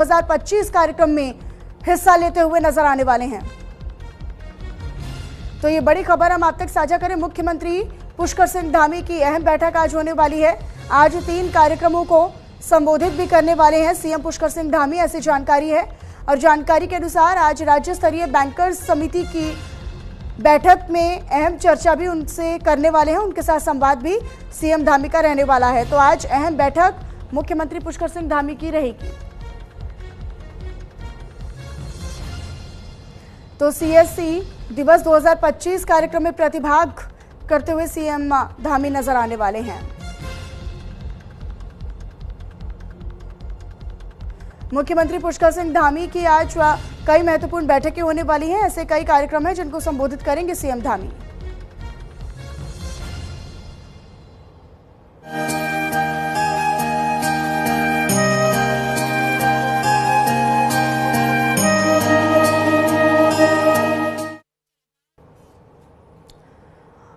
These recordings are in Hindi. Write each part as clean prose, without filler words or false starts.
2025 कार्यक्रम में हिस्सा लेते हुए नजर आने वाले हैं। तो ये बड़ी खबर हम आप तक साझा करें। मुख्यमंत्री पुष्कर सिंह धामी की अहम बैठक आज होने वाली है। आज 3 कार्यक्रमों को संबोधित भी करने वाले हैं सीएम पुष्कर सिंह धामी, ऐसी जानकारी है। और जानकारी के अनुसार आज राज्य स्तरीय बैंकर्स समिति की बैठक में अहम चर्चा भी उनसे करने वाले हैं, उनके साथ संवाद भी सीएम धामी का रहने वाला है। तो आज अहम बैठक मुख्यमंत्री पुष्कर सिंह धामी की रहेगी। तो सीएससी दिवस 2025 कार्यक्रम में प्रतिभाग करते हुए सीएम धामी नजर आने वाले हैं। मुख्यमंत्री पुष्कर सिंह धामी की आज कई महत्वपूर्ण बैठकें होने वाली हैं। ऐसे कई कार्यक्रम हैं जिनको संबोधित करेंगे सीएम धामी।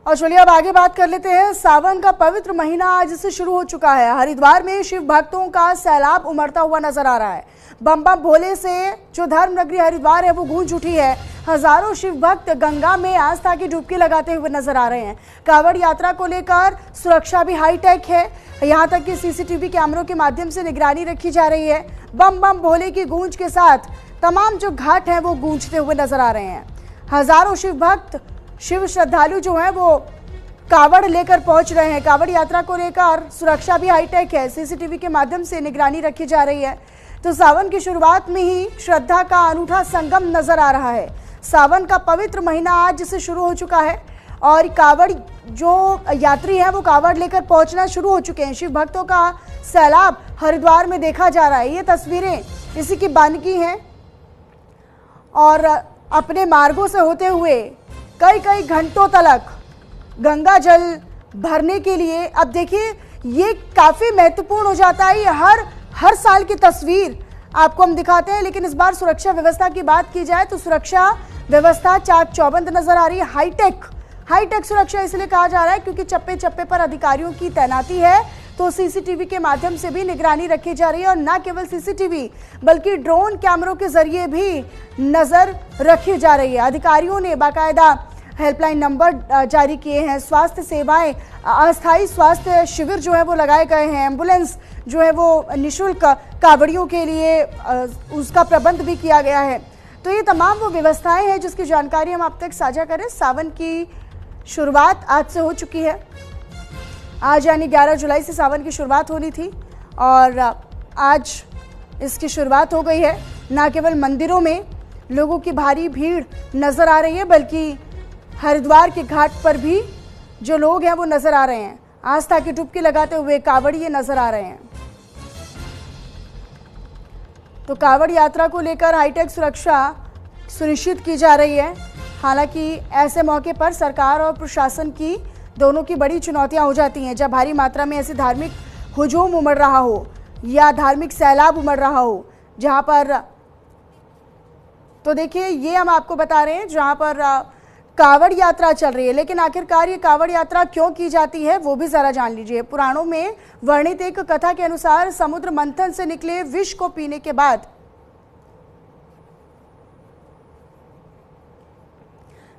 और चलिए अब आगे बात कर लेते हैं। सावन का पवित्र महीना आज से शुरू हो चुका है। हरिद्वार में शिव भक्तों का सैलाब उमड़ता हुआ नजर आ रहा है। बम बम भोले से जो धर्म नगरी हरिद्वार है वो गूंज उठी है। हजारों शिव भक्त गंगा में आस्था की डुबकी लगाते हुए नजर आ रहे हैं। कांवड़ यात्रा को लेकर सुरक्षा भी हाईटेक है। यहाँ तक कि सीसीटीवी कैमरों के माध्यम से निगरानी रखी जा रही है। बम बम भोले की गूंज के साथ तमाम जो घाट हैं वो गूंजते हुए नजर आ रहे हैं। हजारों शिव भक्त, शिव श्रद्धालु जो हैं वो कावड़ लेकर पहुंच रहे हैं। कावड़ यात्रा को लेकर सुरक्षा भी हाईटेक है। सीसीटीवी के माध्यम से निगरानी रखी जा रही है। तो सावन की शुरुआत में ही श्रद्धा का अनूठा संगम नजर आ रहा है। सावन का पवित्र महीना आज से शुरू हो चुका है और कावड़ जो यात्री हैं वो कावड़ लेकर पहुंचना शुरू हो चुके हैं। शिव भक्तों का सैलाब हरिद्वार में देखा जा रहा है। ये तस्वीरें इसी की बानगी हैं और अपने मार्गों से होते हुए कई घंटों तक गंगा जल भरने के लिए, अब देखिए ये काफ़ी महत्वपूर्ण हो जाता है। ये हर साल की तस्वीर आपको हम दिखाते हैं, लेकिन इस बार सुरक्षा व्यवस्था की बात की जाए तो सुरक्षा व्यवस्था चाक चौबंद नजर आ रही है। हाईटेक सुरक्षा इसलिए कहा जा रहा है क्योंकि चप्पे चप्पे पर अधिकारियों की तैनाती है। तो सीसीटीवी के माध्यम से भी निगरानी रखी जा रही है और न केवल सीसीटीवी बल्कि ड्रोन कैमरों के जरिए भी नजर रखी जा रही है। अधिकारियों ने बाकायदा हेल्पलाइन नंबर जारी किए हैं। स्वास्थ्य सेवाएं, अस्थायी स्वास्थ्य शिविर जो है वो लगाए गए हैं। एम्बुलेंस जो है वो निःशुल्क कावड़ियों के लिए उसका प्रबंध भी किया गया है। तो ये तमाम वो व्यवस्थाएं हैं जिसकी जानकारी हम आप तक साझा करें। सावन की शुरुआत आज से हो चुकी है। आज यानी 11 जुलाई से सावन की शुरुआत होनी थी और आज इसकी शुरुआत हो गई है। न केवल मंदिरों में लोगों की भारी भीड़ नजर आ रही है बल्कि हरिद्वार के घाट पर भी जो लोग हैं वो नजर आ रहे हैं। आस्था की डुबकी लगाते हुए कावड़िए नजर आ रहे हैं। तो कावड़ यात्रा को लेकर हाईटेक सुरक्षा सुनिश्चित की जा रही है। हालांकि ऐसे मौके पर सरकार और प्रशासन की दोनों की बड़ी चुनौतियां हो जाती हैं। जब भारी मात्रा में ऐसे धार्मिक हुजूम उमड़ रहा हो या धार्मिक सैलाब उमड़ रहा हो जहां पर, तो देखिए ये हम आपको बता रहे हैं जहां पर कावड़ यात्रा चल रही है। लेकिन आखिरकार ये कावड़ यात्रा क्यों की जाती है वो भी जरा जान लीजिए। पुराणों में वर्णित एक कथा के अनुसार समुद्र मंथन से निकले विष को पीने के बाद,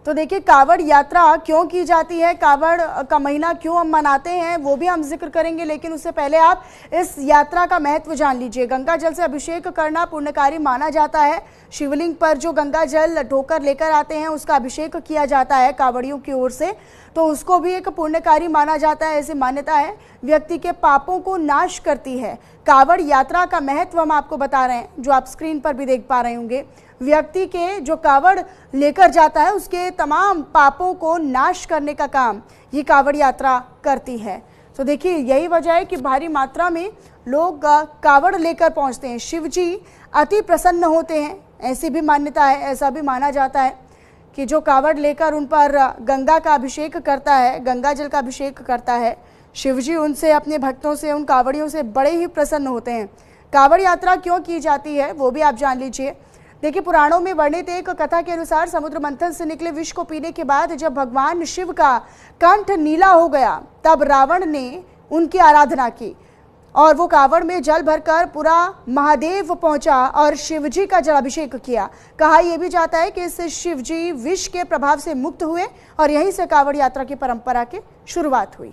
तो देखिए कावड़ यात्रा क्यों की जाती है, कावड़ का महीना क्यों हम मनाते हैं वो भी हम जिक्र करेंगे। लेकिन उससे पहले आप इस यात्रा का महत्व जान लीजिए। गंगा जल से अभिषेक करना पुण्यकारी माना जाता है। शिवलिंग पर जो गंगा जल ढोकर लेकर आते हैं उसका अभिषेक किया जाता है कावड़ियों की ओर से, तो उसको भी एक पुण्यकारी माना जाता है। ऐसी मान्यता है। व्यक्ति के पापों को नाश करती है। कावड़ यात्रा का महत्व हम आपको बता रहे हैं जो आप स्क्रीन पर भी देख पा रहे होंगे। व्यक्ति के जो कावड़ लेकर जाता है उसके तमाम पापों को नाश करने का काम ये कावड़ यात्रा करती है। तो देखिए यही वजह है कि भारी मात्रा में लोग कावड़ लेकर पहुंचते हैं। शिव जी अति प्रसन्न होते हैं, ऐसी भी मान्यता है। ऐसा भी माना जाता है कि जो कावड़ लेकर उन पर गंगा का अभिषेक करता है, गंगा जल का अभिषेक करता है, शिव जी उनसे, अपने भक्तों से, उन कावड़ियों से बड़े ही प्रसन्न होते हैं। कावड़ यात्रा क्यों की जाती है वो भी आप जान लीजिए। देखिए पुराणों में वर्णित एक कथा के अनुसार समुद्र मंथन से निकले विष को पीने के बाद जब भगवान शिव का कंठ नीला हो गया तब रावण ने उनकी आराधना की और वो कावड़ में जल भरकर पूरा महादेव पहुंचा और शिवजी का जलाभिषेक किया। कहा यह भी जाता है कि इससे शिवजी विष के प्रभाव से मुक्त हुए और यहीं से कावड़ यात्रा की परंपरा की शुरुआत हुई।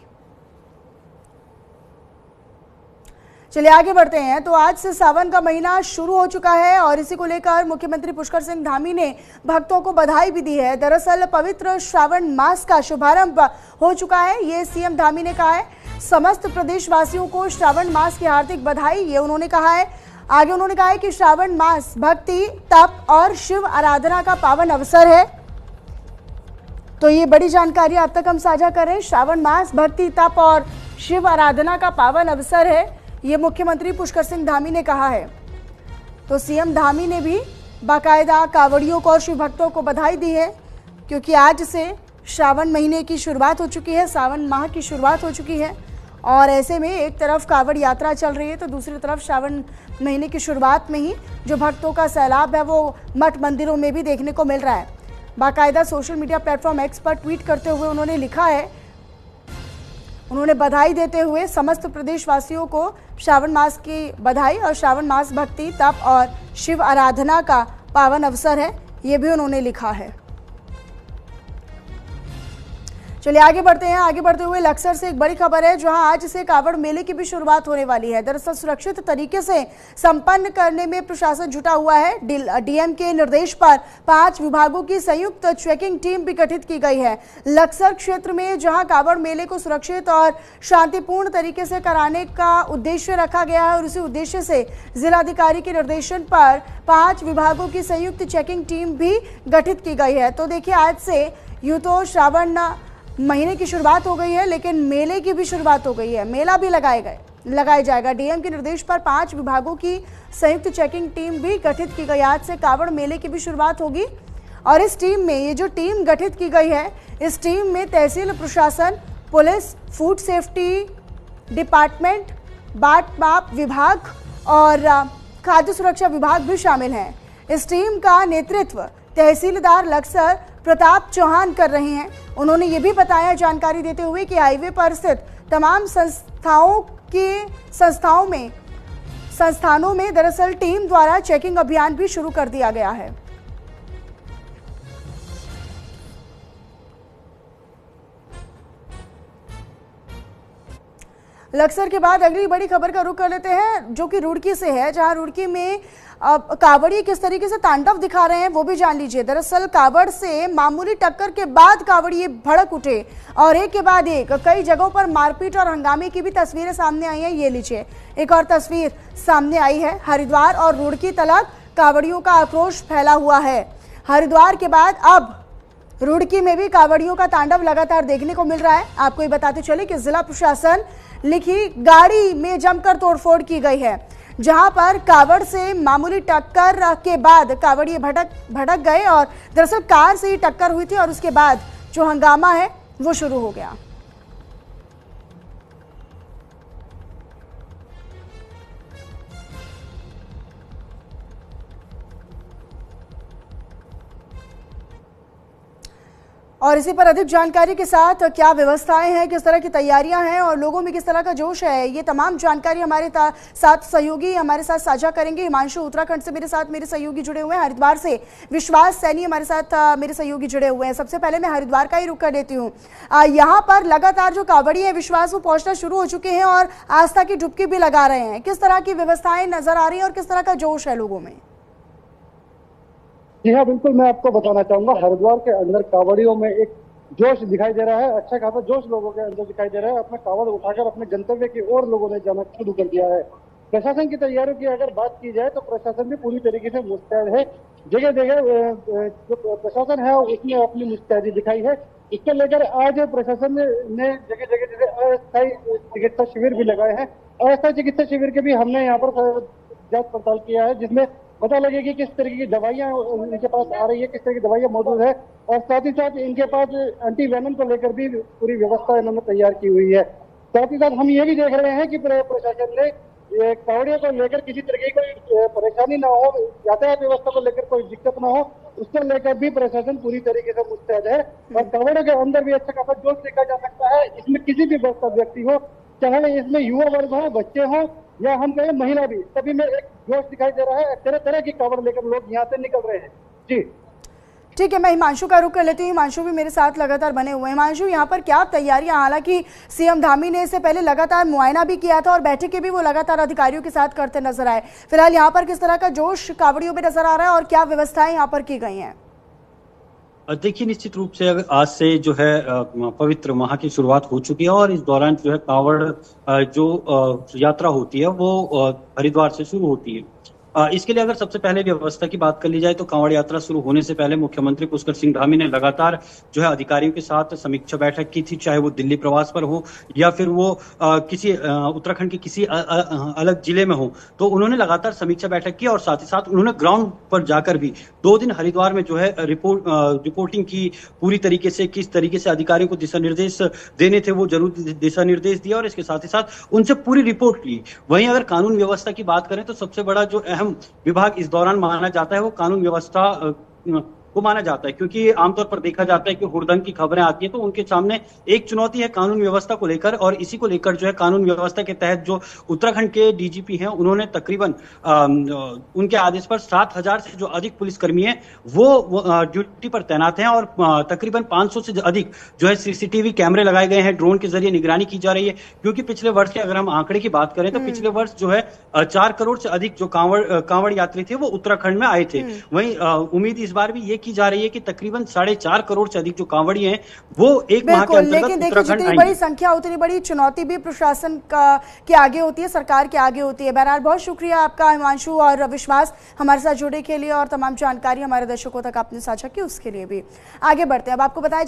चलिए आगे बढ़ते हैं। तो आज से सावन का महीना शुरू हो चुका है और इसी को लेकर मुख्यमंत्री पुष्कर सिंह धामी ने भक्तों को बधाई भी दी है। दरअसल पवित्र श्रावण मास का शुभारंभ हो चुका है, ये सीएम धामी ने कहा है। समस्त प्रदेशवासियों को श्रावण मास की हार्दिक बधाई, ये उन्होंने कहा है। आगे उन्होंने कहा है कि श्रावण मास भक्ति, तप और शिव आराधना का पावन अवसर है। तो ये बड़ी जानकारी अब तक हम साझा करें। श्रावण मास भक्ति, तप और शिव आराधना का पावन अवसर है, ये मुख्यमंत्री पुष्कर सिंह धामी ने कहा है। तो सीएम धामी ने भी बाकायदा कांवड़ियों को और शिव भक्तों को बधाई दी है, क्योंकि आज से श्रावण महीने की शुरुआत हो चुकी है, सावन माह की शुरुआत हो चुकी है। और ऐसे में एक तरफ कांवड़ यात्रा चल रही है तो दूसरी तरफ श्रावण महीने की शुरुआत में ही जो भक्तों का सैलाब है वो मठ मंदिरों में भी देखने को मिल रहा है। बाकायदा सोशल मीडिया प्लेटफॉर्म एक्स पर ट्वीट करते हुए उन्होंने लिखा है, उन्होंने बधाई देते हुए समस्त प्रदेशवासियों को श्रावण मास की बधाई और श्रावण मास भक्ति, तप और शिव आराधना का पावन अवसर है, ये भी उन्होंने लिखा है। चलिए आगे बढ़ते हैं। आगे बढ़ते हुए लक्सर से एक बड़ी खबर है, जहां आज से कावड़ मेले की भी शुरुआत होने वाली है। दरअसल सुरक्षित तरीके से संपन्न करने में प्रशासन जुटा हुआ है। डीएम के निर्देश पर 5 विभागों की संयुक्त चेकिंग टीम भी गठित की गई है। लक्सर क्षेत्र में जहां कावड़ मेले को सुरक्षित और शांतिपूर्ण तरीके से कराने का उद्देश्य रखा गया है और उसी उद्देश्य से जिलाधिकारी के निर्देशन पर 5 विभागों की संयुक्त चेकिंग टीम भी गठित की गई है। तो देखिए, आज से यूं तो श्रावण महीने की शुरुआत हो गई है, लेकिन मेले की भी शुरुआत हो गई है। मेला भी लगाया जाएगा। डीएम के निर्देश पर 5 विभागों की संयुक्त चेकिंग टीम भी गठित की गई। आज से कावड़ मेले की भी शुरुआत होगी और इस टीम में, ये जो टीम गठित की गई है, इस टीम में तहसील प्रशासन, पुलिस, फूड सेफ्टी डिपार्टमेंट, बाट माप विभाग और खाद्य सुरक्षा विभाग भी शामिल हैं। इस टीम का नेतृत्व तहसीलदार लक्सर प्रताप चौहान कर रहे हैं। उन्होंने ये भी बताया, जानकारी देते हुए, कि हाईवे पर स्थित तमाम संस्थानों में दरअसल टीम द्वारा चेकिंग अभियान भी शुरू कर दिया गया है। लक्सर के बाद अगली बड़ी खबर का रुख कर लेते हैं, जो कि रुड़की से है, जहां रुड़की में कावड़ी किस तरीके से तांडव दिखा रहे हैं वो भी जान लीजिए। दरअसल कावड़ से मामूली टक्कर के बाद कावड़िए भड़क उठे और एक के बाद एक कई जगहों पर मारपीट और हंगामे की भी तस्वीरें सामने आई हैं। ये लीजिए, एक और तस्वीर सामने आई है। हरिद्वार और रुड़की तलक कावड़ियों का आक्रोश फैला हुआ है। हरिद्वार के बाद अब रुड़की में भी कावड़ियों का तांडव लगातार देखने को मिल रहा है। आपको ये बताते चले कि जिला प्रशासन लिखी गाड़ी में जमकर तोड़फोड़ की गई है, जहां पर कावड़ से मामूली टक्कर के बाद कावड़िए भटक गए और दरअसल कार से ही टक्कर हुई थी और उसके बाद जो हंगामा है वो शुरू हो गया। और इसी पर अधिक जानकारी के साथ क्या व्यवस्थाएं हैं, किस तरह की तैयारियां हैं और लोगों में किस तरह का जोश है, ये तमाम जानकारी हमारे साथ सहयोगी हमारे साथ साझा करेंगे। हिमांशु उत्तराखंड से मेरे सहयोगी जुड़े हुए हैं, हरिद्वार से विश्वास सैनी हमारे साथ मेरे सहयोगी जुड़े हुए हैं। सबसे पहले मैं हरिद्वार का ही रुख कर लेती हूँ। यहाँ पर लगातार जो कावड़ी है विश्वास, वो पहुंचना शुरू हो चुके हैं और आस्था की डुबकी भी लगा रहे हैं। किस तरह की व्यवस्थाएं नजर आ रही है और किस तरह का जोश है लोगों में? जी हाँ, बिल्कुल, मैं आपको बताना चाहूंगा, हरिद्वार के अंदर कावड़ियों में एक जोश दिखाई दे रहा है। अच्छा खासा जोश लोगों के अंदर दिखाई दे रहा है। अपने कावड़ उठाकर अपने गंतव्य की ओर लोगों ने जाना शुरू कर दिया है। प्रशासन की तैयारियों की अगर बात की जाए तो प्रशासन भी पूरी तरीके से मुस्तैद है। जगह जगह जो प्रशासन है उसने अपनी मुस्तैदी दिखाई है। इसको लेकर आज प्रशासन ने जगह जगह जैसे अस्थायी चिकित्सा शिविर भी लगाए हैं। अस्थायी चिकित्सा शिविर के भी हमने यहाँ पर जांच पड़ताल किया है, जिसमें पता लगेगी किस तरीके की दवाइयां इनके पास आ रही है, किस तरह की दवाइयां मौजूद है और साथ ही साथ इनके पास एंटी वेनम को लेकर भी पूरी व्यवस्था इन्होंने तैयार की हुई है। साथ ही साथ हम ये भी देख रहे हैं कि प्रशासन ने कावड़ियों को लेकर किसी तरह की कोई परेशानी ना हो, यातायात व्यवस्था को लेकर कोई दिक्कत ना हो, उसको लेकर भी प्रशासन पूरी तरीके से मुस्तैद है। और कावड़ियों के अंदर भी अच्छा खासा जोश देखा जा सकता है। इसमें किसी भी व्यक्ति हो, चाहे इसमें युवा वर्ग हो, बच्चे हों या हम कहें महिला भी, सभी में एक जोश दिखाई दे रहा है। तरह तरह की कावड़ लेकर लोग यहाँ से निकल रहे हैं। जी ठीक है, मैं हिमांशु का रुख कर लेती हूँ। हिमांशु भी मेरे साथ लगातार बने हुए हैं। हिमांशु, यहाँ पर क्या तैयारियां, हालांकि सीएम धामी ने इससे पहले लगातार मुआयना भी किया था और बैठकें भी वो लगातार अधिकारियों के साथ करते नजर आए। फिलहाल यहाँ पर किस तरह का जोश कावड़ियों में नजर आ रहा है और क्या व्यवस्थाएं यहाँ पर की गई हैं? देखिए, निश्चित रूप से अगर आज से जो है पवित्र माह की शुरुआत हो चुकी है और इस दौरान जो है कांवड़ जो यात्रा होती है वो हरिद्वार से शुरू होती है। इसके लिए अगर सबसे पहले व्यवस्था की बात कर ली जाए तो कांवड़ यात्रा शुरू होने से पहले मुख्यमंत्री पुष्कर सिंह धामी ने लगातार जो है अधिकारियों के साथ समीक्षा बैठक की थी, चाहे वो दिल्ली प्रवास पर हो या फिर वो किसी उत्तराखंड के किसी अलग जिले में हो। तो उन्होंने लगातार समीक्षा बैठक की और साथ ही साथ उन्होंने ग्राउंड पर जाकर भी 2 दिन हरिद्वार में जो है रिपोर्टिंग की, पूरी तरीके से किस तरीके से अधिकारियों को दिशा निर्देश देने थे वो जरूर दिशा निर्देश दिया और इसके साथ ही साथ उनसे पूरी रिपोर्ट ली। वहीं अगर कानून व्यवस्था की बात करें तो सबसे बड़ा जो अहम विभाग इस दौरान माना जाता है वो कानून व्यवस्था को माना जाता है, क्योंकि आमतौर पर देखा जाता है कि हुड़दंग की खबरें आती है तो उनके सामने एक चुनौती है कानून व्यवस्था को लेकर। और इसी को लेकर जो है कानून व्यवस्था के तहत जो उत्तराखंड के डीजीपी हैं उन्होंने तकरीबन उनके आदेश पर 7,000 से जो अधिक पुलिसकर्मी हैं वो ड्यूटी पर तैनात हैं और तकरीबन 500 से अधिक जो है सीसीटीवी कैमरे लगाए गए हैं, ड्रोन के जरिए निगरानी की जा रही है। क्योंकि पिछले वर्ष के अगर हम आंकड़े की बात करें तो पिछले वर्ष जो है 4 करोड़ से अधिक जो कांवड़ यात्री थे वो उत्तराखंड में आए थे। वहीं उम्मीद इस बार भी ये की जा रही है कि तकरीबन 4.5 करोड़ से अधिक जो कांवड़ी हैं वो एक माह के अंतर्गत लेकिन देखिए, जितनी बड़ी संख्या उतनी बड़ी चुनौती भी प्रशासन के आगे होती है, सरकार के आगे होती है। बहरहाल बहुत शुक्रिया आपका हिमांशु और विश्वास हमारे साथ जुड़ने के लिए और तमाम जानकारी हमारे दर्शकों तक आपने साझा की उसके लिए भी। आगे बढ़ते हैं, अब आपको बताया